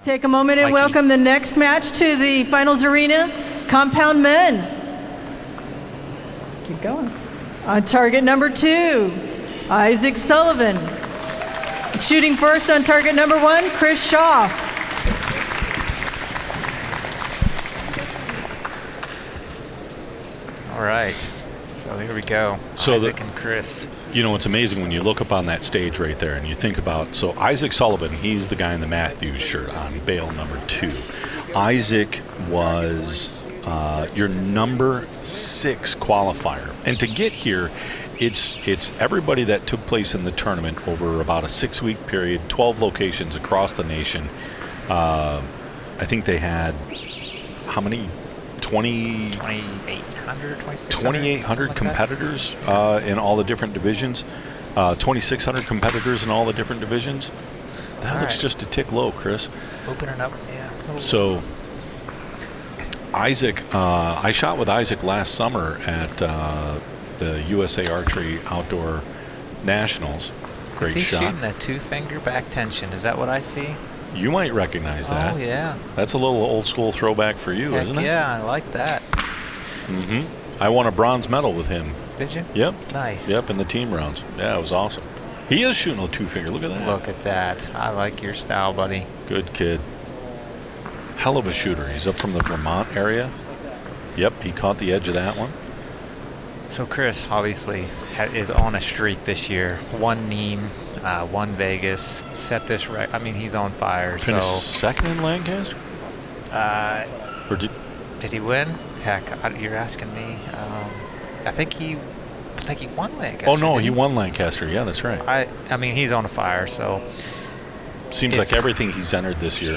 Take a moment and welcome the next match to the finals arena, compound men. Keep going. On target number 2, Isaac Sullivan. Shooting first on target number 1, Kris Schaff. All right, so here we go. So Isaac and Kris. You know, it's amazing when you look up on that stage right there and you think about, so Isaac Sullivan, he's the guy in the Matthews shirt on bail number 2. Isaac was your number 6 qualifier. And to get here, it's everybody that took place in the tournament over about a 6-week period, 12 locations across the nation. I think they had, how many? 2,800 competitors in all the different divisions, 2,600 competitors in all the different divisions. That looks just a tick low, Kris. Opening up, yeah. So Isaac, I shot with Isaac last summer at the USA Archery Outdoor Nationals. Great shot. Is he shot. shooting a 2-finger back tension? Is that what I see? You might recognize that. Oh, yeah. That's a little old school throwback for you, isn't it? Yeah, I like that. Mm-hmm. I won a bronze medal with him. Did you? Yep. Nice. Yep, in the team rounds. Yeah, it was awesome. He is shooting a 2-finger. Look at that. Look at that. I like your style, buddy. Good kid. Hell of a shooter. He's up from the Vermont area. Yep, he caught the edge of that one. So Kris obviously is on a streak this year. 1 Nîmes, 1 Vegas, set this record. I mean, he's on fire. Finished second in Lancaster? Or did he win? Heck, you're asking me. I think he won Lancaster. Oh, no, he won Lancaster. Yeah, that's right. I mean, he's on a fire, so. Seems like everything he's entered this year.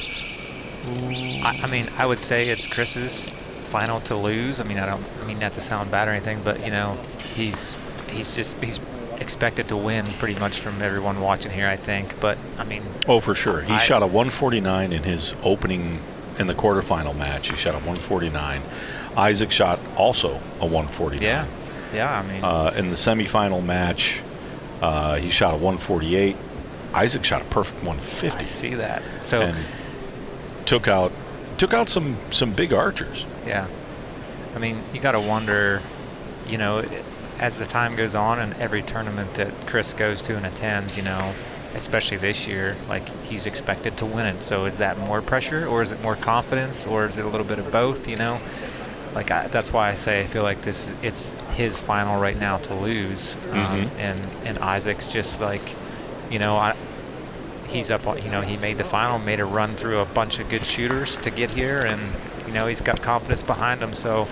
I mean, I would say it's Kris's final to lose. I mean, I don't mean that to sound bad or anything, but you know, he's expected to win pretty much from everyone watching here, I think. But I mean, oh, for sure, he shot a 149 in his opening in the quarterfinal match. He shot a 149. Isaac shot also a 149. Yeah, I mean, in the semifinal match, he shot a 148. Isaac shot a perfect 150. I see that. So. And took out some big archers. Yeah, I mean, you got to wonder, you know, as the time goes on and every tournament that Kris goes to and attends, you know, especially this year, like he's expected to win it. So is that more pressure, or is it more confidence, or is it a little bit of both? You know, like that's why I say I feel like it's his final right now to lose, and Isaac's just like, you know, he's up, you know, he made the final, made a run through a bunch of good shooters to get here, and you know, he's got confidence behind him, so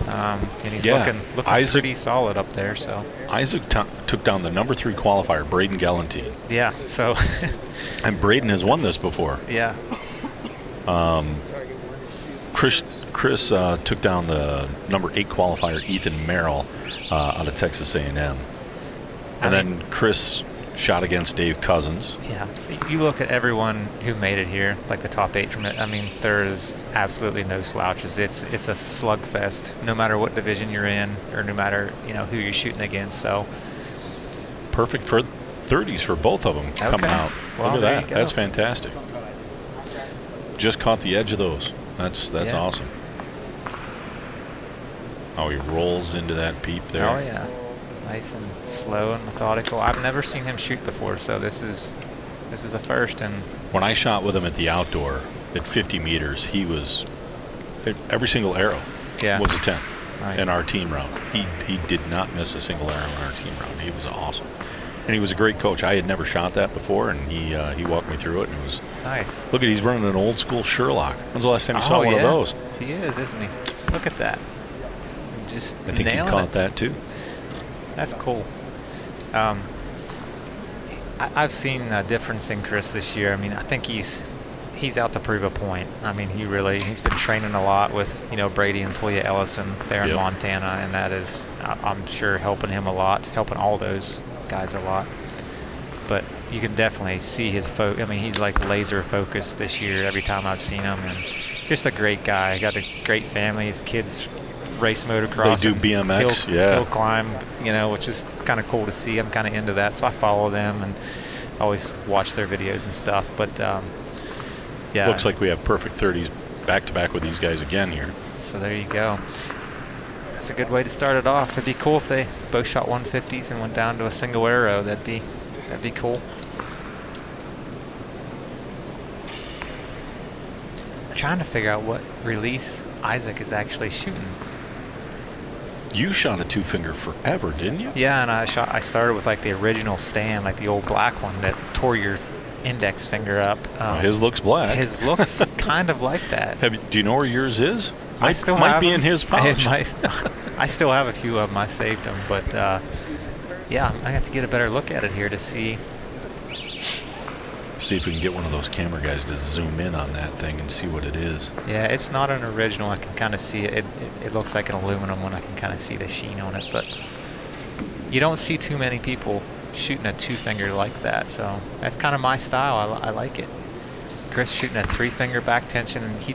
and he's looking Isaac, pretty solid up there. So Isaac took down the number 3 qualifier, Braden Galantine. Yeah, so and Braden has won this before. Yeah. Kris took down the number 8 qualifier, Ethan Merrill, out of Texas A&M, and then Kris shot against Dave Cousins. Yeah, you look at everyone who made it here, like the top 8 from it. I mean, there is absolutely no slouches. It's a slugfest, no matter what division you're in, or no matter, you know, who you're shooting against. So perfect for 30s for both of them coming out. Well, look at that. That's fantastic. Just caught the edge of those. That's awesome. Oh, he rolls into that peep there. Oh yeah. Nice and slow and methodical. I've never seen him shoot before, so this is a first. And when I shot with him at the outdoor at 50 meters, he was every single arrow was a 10 in our team round. He did not miss a single arrow in our team round. He was awesome, and he was a great coach. I had never shot that before, and he walked me through it, and it was nice. Look at, he's running an old school Sherlock. When's the last time you saw one of those? He is, isn't he? Look at that. Just I think he caught that too. That's cool. I've seen a difference in Kris this year. I mean, I think he's out to prove a point. I mean, he's been training a lot with, you know, Brady and Toya Ellison there in Montana, and that is, I'm sure, helping him a lot, helping all those guys a lot. But you can definitely see his I mean, he's like laser focused this year every time I've seen him, and just a great guy. Got a great family. His kids race motocross. They do BMX, hill climb, you know, which is kind of cool to see. I'm kind of into that, so I follow them and always watch their videos and stuff. But Yeah. Looks like we have perfect 30s back-to-back with these guys again here. So there you go. That's a good way to start it off. It'd be cool if they both shot 150s and went down to a single arrow. That'd be cool. I'm trying to figure out what release Isaac is actually shooting. You shot a 2-finger forever, didn't you? Yeah, and I started with like the original stand, like the old black one that tore your index finger up. His looks black. His looks kind of like that. Do you know where yours is? I still might have be them. in his pouch. I still have a few of them. I saved them, but yeah, I have to get a better look at it here to see. See if we can get one of those camera guys to zoom in on that thing and see what it is. Yeah, it's not an original. I can kind of see it. It looks like an aluminum one. I can kind of see the sheen on it, but you don't see too many people shooting a 2-finger like that. So that's kind of my style. I like it. Kris shooting a 3-finger back tension, and he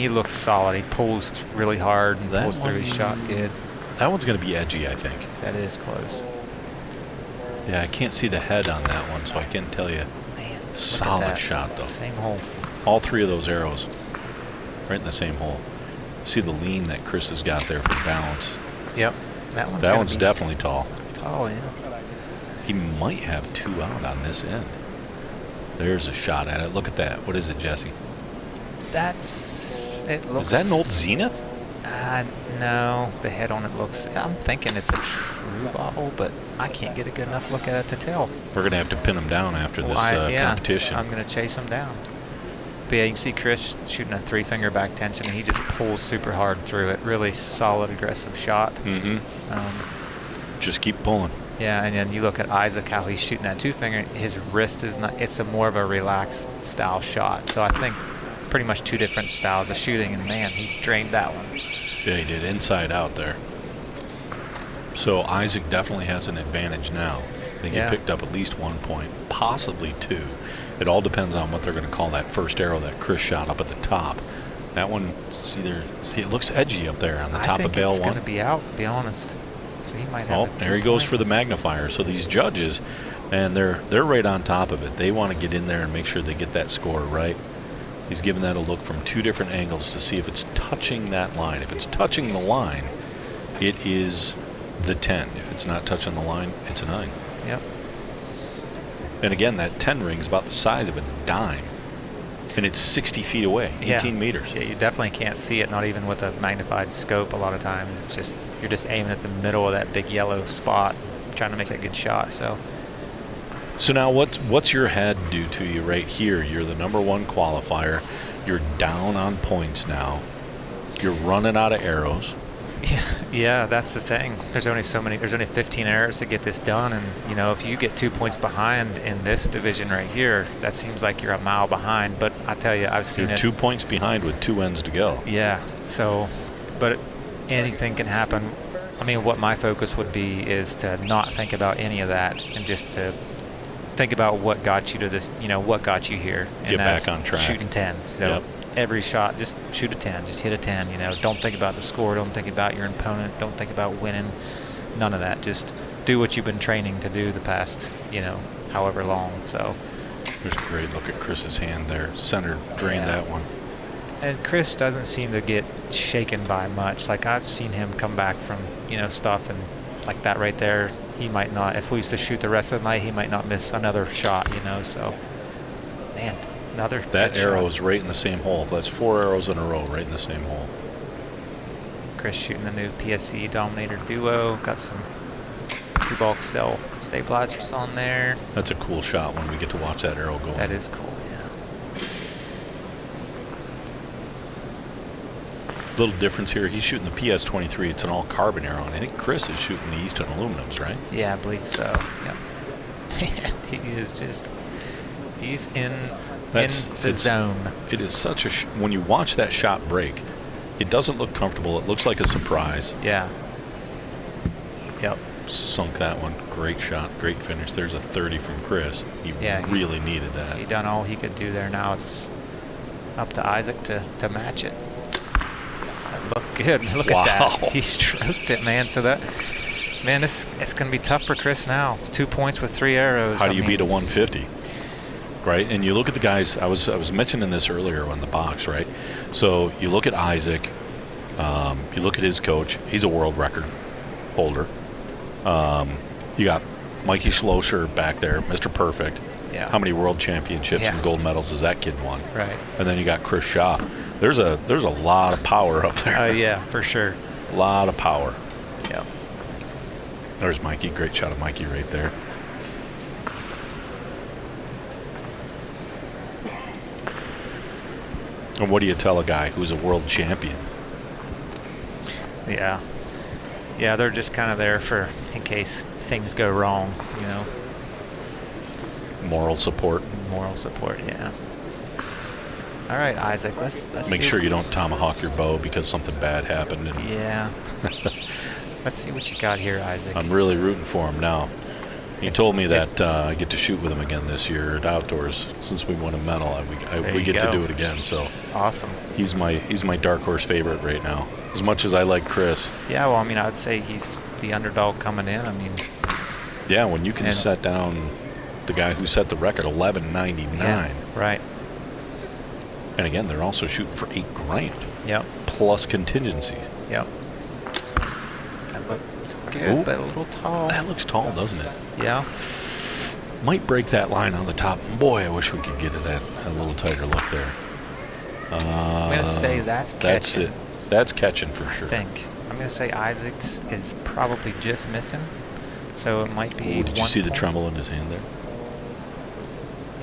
looks solid. He pulls really hard and pulls through his shot good. That one's going to be edgy, I think. That is close. Yeah, I can't see the head on that one, so I can't tell you. Man, solid shot, though. Same hole. All 3 of those arrows right in the same hole. See the lean that Kris has got there for balance. Yep. That one's definitely tall. Oh, yeah. He might have 2 out on this end. There's a shot at it. Look at that. What is it, Jesse? It looks. Is that an old Zenith? No, the head on it looks. I'm thinking it's a true bottle, but I can't get a good enough look at it to tell. We're going to have to pin him down after this competition. I'm going to chase him down. But yeah, you can see Kris shooting a 3-finger back tension, and he just pulls super hard through it. Really solid, aggressive shot. Mm-hmm. Just keep pulling. Yeah, and then you look at Isaac, how he's shooting that 2-finger. His wrist is not. It's more of a relaxed style shot. So I think pretty much 2 different styles of shooting, and man, he drained that one. Yeah, he did, inside out there. So Isaac definitely has an advantage now. I think he picked up at least 1 point, possibly 2. It all depends on what they're going to call that first arrow that Kris shot up at the top. That one, it looks edgy up there on the top of bail 1. I think it's going to be out, to be honest. So he might have. Oh, there he goes for the magnifier. So these judges, and they're right on top of it. They want to get in there and make sure they get that score right. He's giving that a look from 2 different angles to see if it's touching that line. If it's touching the line, it is the 10. If it's not touching the line, it's a 9. Yep. And again, that 10 ring is about the size of a dime. And it's 60 feet away, 18 meters. Yeah, you definitely can't see it, not even with a magnified scope a lot of times. It's just, you're just aiming at the middle of that big yellow spot, trying to make a good shot. So now what's your head do to you right here? You're the #1 qualifier. You're down on points now. You're running out of arrows. Yeah, that's the thing. There's only 15 arrows to get this done, and if you get 2 points behind in this division right here, that seems like you're a mile behind. But I tell you, I've seen you're 2 points behind with 2 ends to go. Yeah. So, but anything can happen. I mean, what my focus would be is to not think about any of that and just to think about what got you to this. What got you here. And get back on track. Shooting 10s. So every shot, just shoot a 10. Just hit a 10. Don't think about the score. Don't think about your opponent. Don't think about winning. None of that. Just do what you've been training to do the past, however long. So there's a great look at Kris's hand there. Center, drain that one. And Kris doesn't seem to get shaken by much. Like, I've seen him come back from, stuff, and like that right there, he might not. If we used to shoot the rest of the night, he might not miss another shot. So, man. That arrow is right in the same hole. That's 4 arrows in a row right in the same hole. Kris shooting the new PSE Dominator Duo. Got some 2-bulk cell stabilizers on there. That's a cool shot when we get to watch that arrow go. That is cool, yeah. Little difference here. He's shooting the PS23. It's an all carbon arrow, and I think Kris is shooting the Easton aluminums, right? Yeah, I believe so. Yep. He is just. He's in the zone. It is such a when you watch that shot break, it doesn't look comfortable. It looks like a surprise. Yeah. Yep. Sunk that one. Great shot. Great finish. There's a 30 from Kris. He really needed that. He done all he could do there. Now it's up to Isaac to match it. That looked good. Look at that. He stroked it, man. So man, it's going to be tough for Kris now. 2 points with 3 arrows. How do you beat a 150? right? And you look at the guys. I was mentioning this earlier on the box, right? So you look at Isaac. You look at his coach. He's a world record holder. You got Mikey Schlosser back there, Mr. Perfect. Yeah. How many world championships and gold medals has that kid won? Right. And then you got Kris Schaff. There's a lot of power up there. Oh yeah, for sure. A lot of power. Yeah. There's Mikey. Great shot of Mikey right there. And what do you tell a guy who's a world champion? Yeah. Yeah, they're just kind of there for in case things go wrong, you know. Moral support. Moral support, yeah. All right, Isaac, let's Make see. sure you don't tomahawk your bow because something bad happened. And Yeah. Let's see what you got here, Isaac. I'm really rooting for him now. He told me that I get to shoot with him again this year at outdoors. Since we won a medal, we get to do it again. So awesome. He's my dark horse favorite right now. As much as I like Kris. Yeah, well, I mean, I would say he's the underdog coming in. I mean, yeah, when you can set down the guy who set the record, 11.99. Yeah, right. And again, they're also shooting for $8,000. Yep. Plus contingencies. Yep. That looks good, Ooh. but a little tall. That looks tall, doesn't it? Yeah. Might break that line on the top. Boy, I wish we could get to that a little tighter look there. I'm going to say that's catching. That's it. That's catching for sure. I think. I'm going to say Isaac's is probably just missing. So it might be. Ooh, did you see the tremble in his hand there?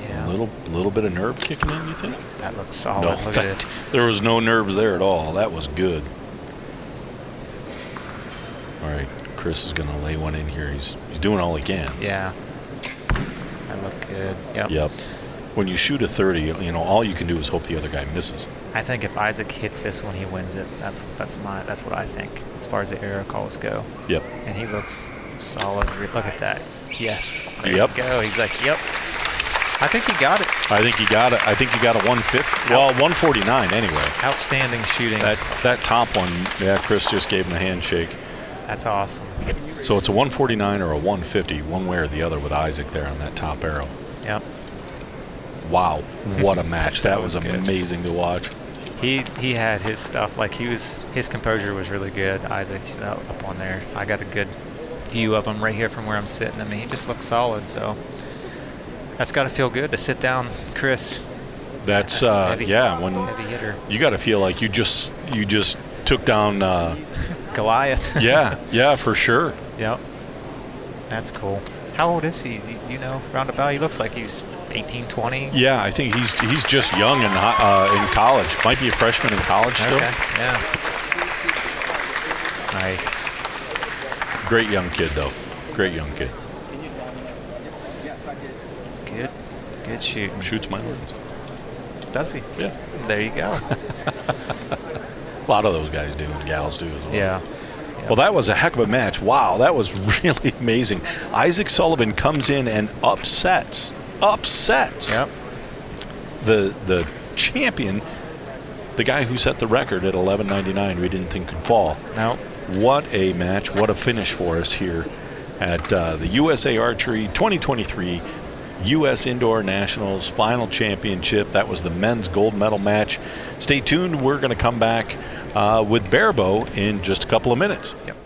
Yeah. A little bit of nerve kicking in, you think? That looks solid. No, Look at this. there was no nerves there at all. That was good. All right, Kris is going to lay one in here. He's doing all he can. Yeah. That looked good. Yep. Yep. When you shoot a 30, you know, all you can do is hope the other guy misses. I think if Isaac hits this one, he wins it. That's what I think as far as the error calls go. Yep. And he looks solid. Look at that. Yes. There Yep. you go. He's like, yep. I think he got it. I think he got it. I think he got a 150. Well, 149 anyway. Outstanding shooting. That top one, yeah, Kris just gave him a handshake. That's awesome. So it's a 149 or a 150, one way or the other with Isaac there on that top arrow. Yep. Wow, what a match. That that was was good. amazing to watch. He had his stuff, like his composure was really good. Isaac's up on there. I got a good view of him right here from where I'm sitting. I mean, he just looks solid, so that's got to feel good to sit down Kris. That's heavy when hitter. you got to feel like you just took down Goliath. yeah, for sure. Yep. That's cool. How old is he? You know, roundabout. He looks like he's 18, 20. Yeah, I think he's just young in college. Might be a freshman in college still. Okay. Yeah. Nice. Great young kid though. Great young kid. Good shooting. Shoots my lens. Does he? Yeah. There you go. A lot of those guys do and gals do as well. Yeah. Well, that was a heck of a match. Wow, that was really amazing. Isaac Sullivan comes in and upsets. Yep. The champion, the guy who set the record at 11.99 we didn't think could fall. Nope. What a match. What a finish for us here at the USA Archery 2023 U.S. Indoor Nationals Final Championship. That was the men's gold medal match. Stay tuned. We're going to come back with Barebow in just a couple of minutes. Yep.